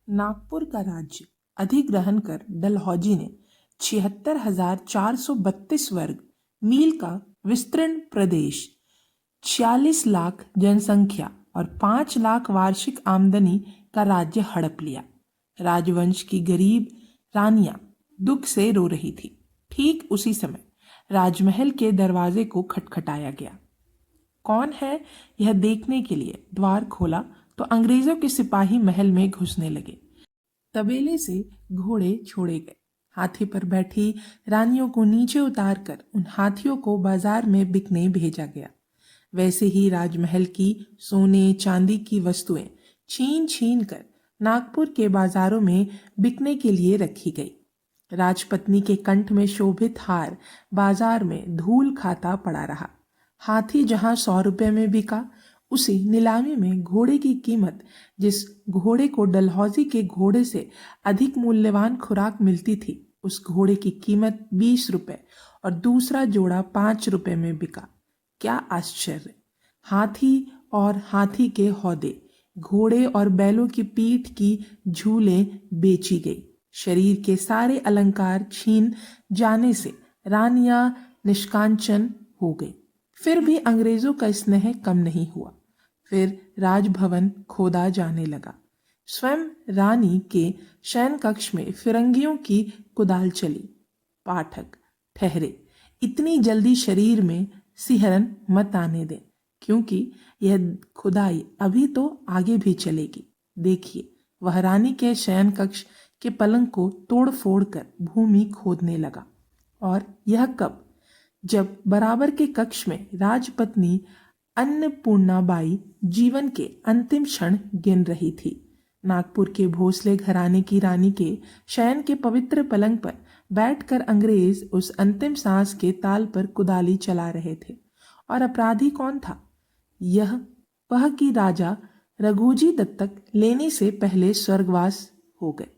नागपुर का राज्य अधिग्रहण कर डलहौजी ने 76,432 वर्ग मील का विस्तीर्ण प्रदेश, 46 लाख जनसंख्या और 5 लाख वार्षिक आमदनी का राज्य हड़प लिया। राजवंश की गरीब रानियां दुख से रो रही थी। ठीक उसी समय राजमहल के दरवाजे को खटखटाया गया। कौन है, यह देखने के लिए द्वार खोला तो अंग्रेजों के सिपाही महल में घुसने लगे। तबेले से घोड़े छोड़े गए। हाथी पर बैठी रानियों को नीचे उतारकर उन हाथियों को बाजार में बिकने भेजा गया। वैसे ही राजमहल की सोने चांदी की वस्तुएं छीन छीन कर नागपुर के बाजारों में बिकने के लिए रखी गई। राजपत्नी के कंठ में शोभित हार बाजार में धूल खाता पड़ा रहा। हाथी जहां 100 रुपये में बिका, उसी नीलामी में घोड़े की कीमत, जिस घोड़े को डलहौजी के घोड़े से अधिक मूल्यवान खुराक मिलती थी, उस घोड़े की कीमत 20 रुपये और दूसरा जोड़ा 5 रुपये में बिका। क्या आश्चर्य! हाथी और हाथी के हौदे, घोड़े और बैलों की पीठ की झूलें बेची गई। शरीर के सारे अलंकार छीन जाने से रानियां निष्कांचन हो गई। फिर भी अंग्रेजों का स्नेह कम नहीं हुआ। फिर राजभवन खोदा जाने लगा। स्वयं रानी के शयन कक्ष में फिरंगियों की कुदाल चली। पाठक ठहरे, इतनी जल्दी शरीर में सिहरन मत आने दें, क्योंकि यह खुदाई अभी तो आगे भी चलेगी। देखिए, वह रानी के शयन कक्ष के पलंग को तोड़ फोड़ कर भूमि खोदने लगा। और यह कब? जब बराबर के कक्ष में राजपत्नी अन्नपूर्णाबाई जीवन के अंतिम क्षण गिन रही थी। नागपुर के भोसले घराने की रानी के शयन के पवित्र पलंग पर बैठकर अंग्रेज उस अंतिम सांस के ताल पर कुदाली चला रहे थे। और अपराधी कौन था? वह कि राजा रघुजी दत्तक लेने से पहले स्वर्गवास हो गए।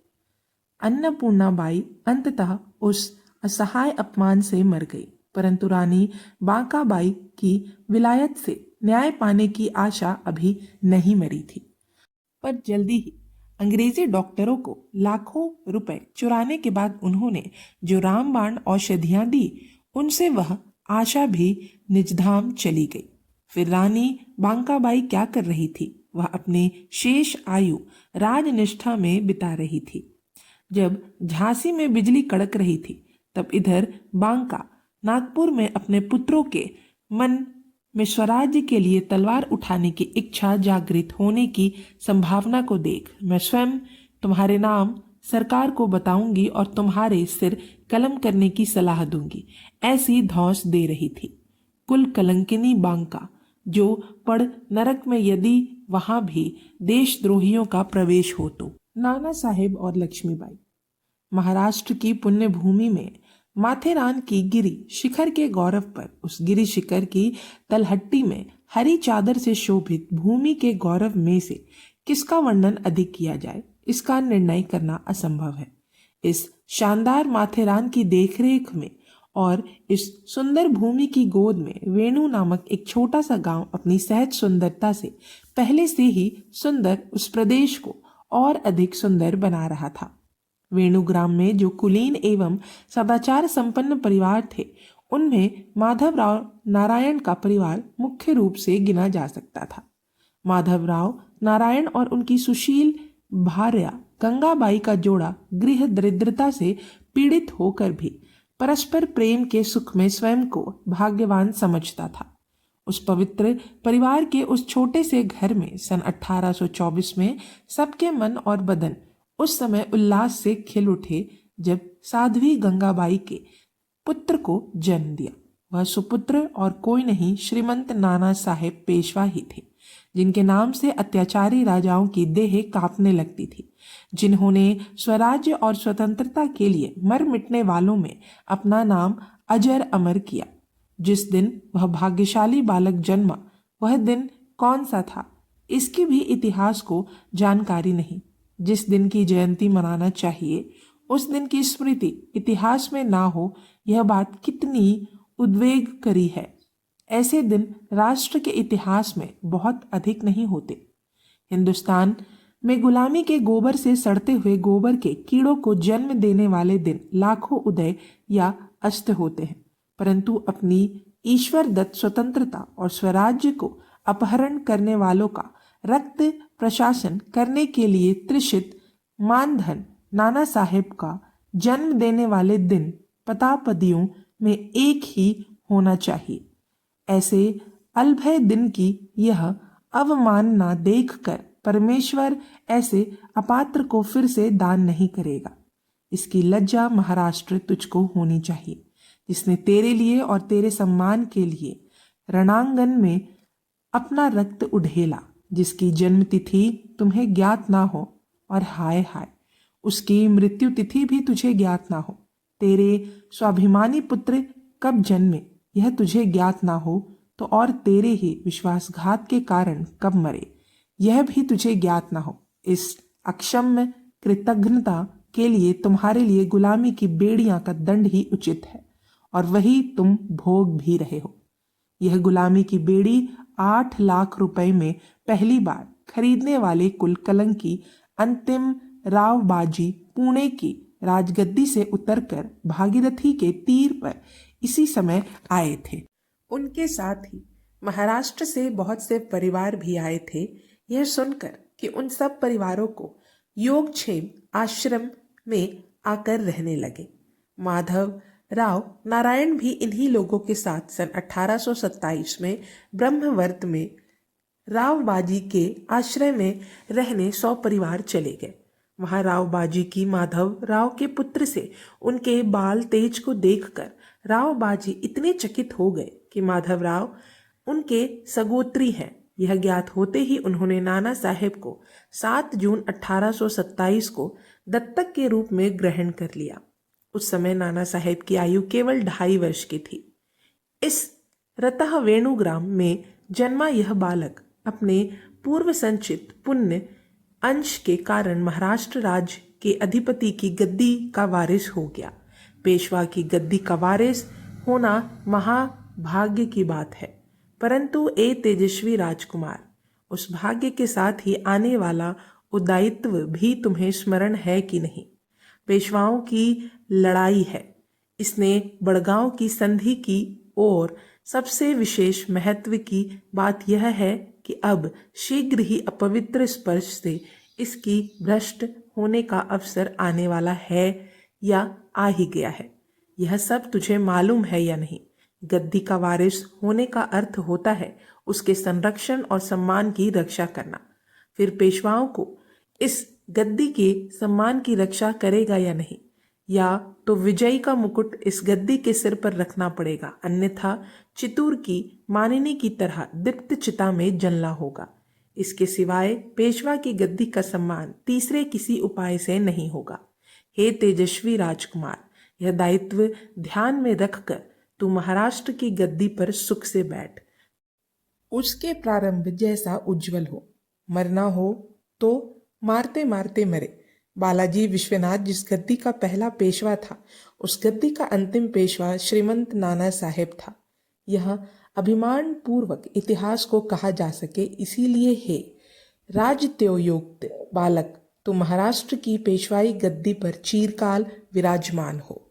अन्नपूर्णाबाई अंततः उस असहाय अपमान से मर गई, परंतु रानी बांकाबाई की विलायत से न्याय पाने की आशा अभी नहीं मरी थी। पर जल्दी ही अंग्रेजी डॉक्टरों को लाखों रुपए चुराने के बाद उन्होंने जो रामबाण औषधियां दी, उनसे वह आशा भी निजधाम चली गई। फिर रानी बांकाबाई क्या कर रही थी? वह अपने शेष आयु राजनिष्ठा में बिता रही थी। जब झांसी में बिजली कड़क रही थी, तब इधर बांका नागपुर में अपने पुत्रों के मन में स्वराज्य के लिए तलवार उठाने की इच्छा जागृत होने की संभावना को देख मैं स्वयं तुम्हारे नाम सरकार को बताऊंगी और तुम्हारे सिर कलम करने की सलाह दूंगी, ऐसी धौंस दे रही थी। कुल कलंकिनी बांका, जो पड़ नरक में यदि वहां भी देशद्रोहियों का प्रवेश हो तो। नाना साहेब और लक्ष्मीबाई। महाराष्ट्र की पुण्य भूमि में माथेरान की गिरी शिखर के गौरव पर, उस गिरी शिखर की तलहट्टी में हरी चादर से शोभित भूमि के गौरव में से किसका वर्णन अधिक किया जाए, इसका निर्णय करना असंभव है। इस शानदार माथेरान की देखरेख में और इस सुंदर भूमि की गोद में वेणु नामक एक छोटा सा गांव अपनी सहज सुंदरता से पहले से ही सुंदर उस प्रदेश को और अधिक सुंदर बना रहा था। वेणुग्राम में जो कुलीन एवं सदाचार संपन्न परिवार थे, उनमें माधवराव नारायण का परिवार मुख्य रूप से गिना जा सकता था। माधवराव नारायण और उनकी सुशील भार्या गंगाबाई का जोड़ा गृह दरिद्रता से पीड़ित होकर भी परस्पर प्रेम के सुख में स्वयं को भाग्यवान समझता था। उस पवित्र परिवार के उस छोटे से घर में सन 1824 में सबके मन और बदन उस समय उल्लास से खिल उठे जब साध्वी गंगाबाई के पुत्र को जन्म दिया। वह सुपुत्र और कोई नहीं, श्रीमंत नाना साहेब पेशवा ही थे, जिनके नाम से अत्याचारी राजाओं की देह कांपने लगती थी, जिन्होंने स्वराज्य और स्वतंत्रता के लिए मर मिटने वालों में अपना नाम अजर अमर किया। जिस दिन वह भाग्यशाली बालक जन्मा, वह दिन कौन सा था, इसकी भी इतिहास को जानकारी नहीं। जिस दिन की जयंती मनाना चाहिए, उस दिन की स्मृति इतिहास में ना हो, यह बात कितनी उद्वेगकरी है। ऐसे दिन राष्ट्र के इतिहास में बहुत अधिक नहीं होते। हिंदुस्तान में गुलामी के गोबर से सड़ते हुए गोबर के कीड़ों को जन्म देने वाले दिन लाखों उदय या अस्त होते हैं, परंतु अपनी ईश्वर दत्त स्वतंत्रता और स्वराज्य को अपहरण करने वालों का रक्त प्रशासन करने के लिए त्रिषित मानधन नाना साहेब का जन्म देने वाले दिन पतापदियों में एक ही होना चाहिए। ऐसे अलभय दिन की यह अवमानना देखकर परमेश्वर ऐसे अपात्र को फिर से दान नहीं करेगा। इसकी लज्जा महाराष्ट्र तुझको होनी चाहिए, जिसने तेरे लिए और तेरे सम्मान के लिए रणांगन में अपना रक्त उड़ेला, जिसकी जन्म तिथि तुम्हें ज्ञात ना हो, और हाय हाय उसकी मृत्यु तिथि भी तुझे ज्ञात ना हो। तेरे स्वाभिमानी पुत्र कब जन्मे यह तुझे ज्ञात ना हो, तो और तेरे ही विश्वासघात के कारण कब मरे यह भी तुझे ज्ञात ना हो। इस अक्षम्य कृतघ्नता के लिए तुम्हारे लिए गुलामी की बेड़ियां का दंड ही उचित है, और वही तुम भोग भी रहे हो। यह गुलामी की बेड़ी 8 लाख रुपए में पहली बार खरीदने वाले कुल कलंकी अंतिम रावबाजी पुणे की राजगद्दी से उतरकर भागीरथी के तीर पर इसी समय आए थे। उनके साथ ही महाराष्ट्र से बहुत से परिवार भी आए थे। यह सुनकर कि उन सब परिवारों को योगक्षेम आश्रम में आकर रहने लगे। माधव राव नारायण भी इन्हीं लोगों के साथ सन 1827 में ब्रह्मवर्त में रावबाजी के आश्रय में रहने 100 परिवार चले गए। वहां रावबाजी की माधव राव के पुत्र से उनके बाल तेज को देखकर रावबाजी इतने चकित हो गए कि माधव राव उनके सगोत्री हैं यह ज्ञात होते ही उन्होंने नाना साहेब को 7 जून 1827 को दत्तक के रूप में ग्रहण कर लिया। उस समय नाना साहेब की आयु केवल 2.5 वर्ष की थी। इस रतह वेणुग्राम में जन्मा यह बालक अपने पूर्व संचित पुण्य अंश के कारण महाराष्ट्र राज्य के अधिपति की गद्दी का वारिस हो गया। पेशवा की गद्दी का वारिस होना महाभाग्य की बात है, परंतु ए तेजस्वी राजकुमार, उस भाग्य के साथ ही आने वाला उदायित्व भी तुम्हें स्मरण है कि नहीं। पेशवाओं की लड़ाई है, इसने बड़गांव की संधि की और सबसे विशेष महत्व की बात यह है कि अब शीघ्र ही अपवित्र स्पर्श से इसकी भ्रष्ट होने का अवसर आने वाला है या आ ही गया है। यह सब तुझे मालूम है या नहीं। गद्दी का वारिस होने का अर्थ होता है उसके संरक्षण और सम्मान की रक्षा करना। फिर पेशवाओं को इस गद्दी के सम्मान की रक्षा करेगा या नहीं, या तो विजयी का मुकुट इस गद्दी के सिर पर रखना पड़ेगा, अन्यथा चितूर की मानिनी की तरह दीप्त चिता में जलना होगा। इसके सिवाय पेशवा की गद्दी का सम्मान तीसरे किसी उपाय से नहीं होगा। हे तेजस्वी राजकुमार, यह दायित्व ध्यान में रखकर तू महाराष्ट्र की गद्दी पर सुख से बैठ। उसके प्रारंभ जैसा उज्जवल हो, मरना हो तो मारते मारते मरे। बालाजी विश्वनाथ जिस गद्दी का पहला पेशवा था, उस गद्दी का अंतिम पेशवा श्रीमंत नाना साहेब था। यह अभिमान पूर्वक इतिहास को कहा जा सके, इसीलिए हे राजत्योयुक्त बालक, तू महाराष्ट्र की पेशवाई गद्दी पर चीरकाल विराजमान हो।